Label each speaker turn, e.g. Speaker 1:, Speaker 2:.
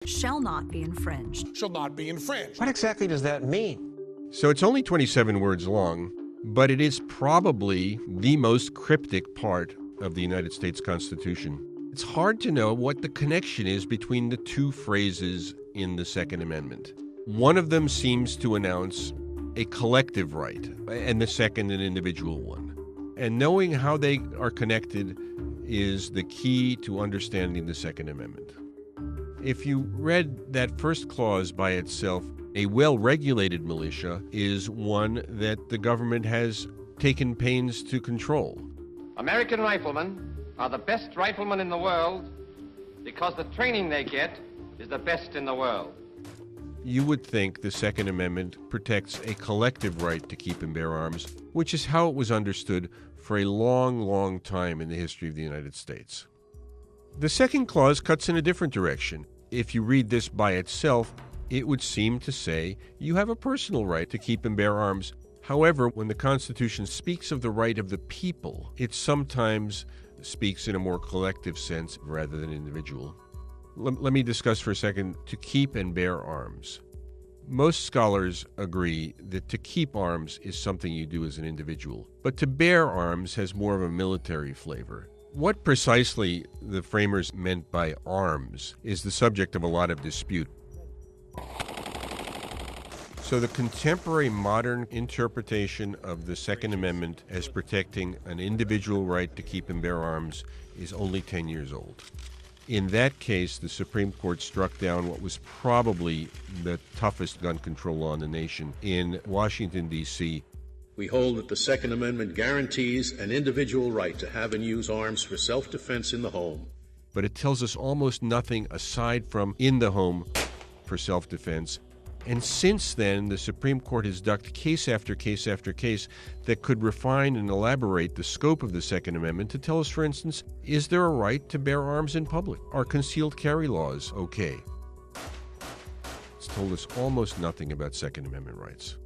Speaker 1: shall not be infringed.
Speaker 2: Shall not be infringed.
Speaker 3: What exactly does that mean?
Speaker 4: So it's only 27 words long, but it is probably the most cryptic part of the United States Constitution. It's hard to know what the connection is between the two phrases in the Second Amendment. One of them seems to announce a collective right, and the second an individual one. And knowing how they are connected is the key to understanding the Second Amendment. If you read that first clause by itself, a well-regulated militia is one that the government has taken pains to control.
Speaker 5: American riflemen are the best riflemen in the world because the training they get is the best in the world.
Speaker 4: You would think the Second Amendment protects a collective right to keep and bear arms, which is how it was understood for a long, long time in the history of the United States. The second clause cuts in a different direction. If you read this by itself, it would seem to say you have a personal right to keep and bear arms. However, when the Constitution speaks of the right of the people, it sometimes speaks in a more collective sense rather than individual. Let me discuss for a second to keep and bear arms. Most scholars agree that to keep arms is something you do as an individual, but to bear arms has more of a military flavor. What precisely the framers meant by arms is the subject of a lot of dispute. So the contemporary modern interpretation of the Second Amendment as protecting an individual right to keep and bear arms is only 10 years old. In that case, the Supreme Court struck down what was probably the toughest gun control law in the nation in Washington, D.C.
Speaker 6: We hold that the Second Amendment guarantees an individual right to have and use arms for self-defense in the home.
Speaker 4: But it tells us almost nothing aside from in the home for self-defense. And since then, the Supreme Court has ducked case after case after case that could refine and elaborate the scope of the Second Amendment to tell us, for instance, is there a right to bear arms in public? Are concealed carry laws okay? It's told us almost nothing about Second Amendment rights.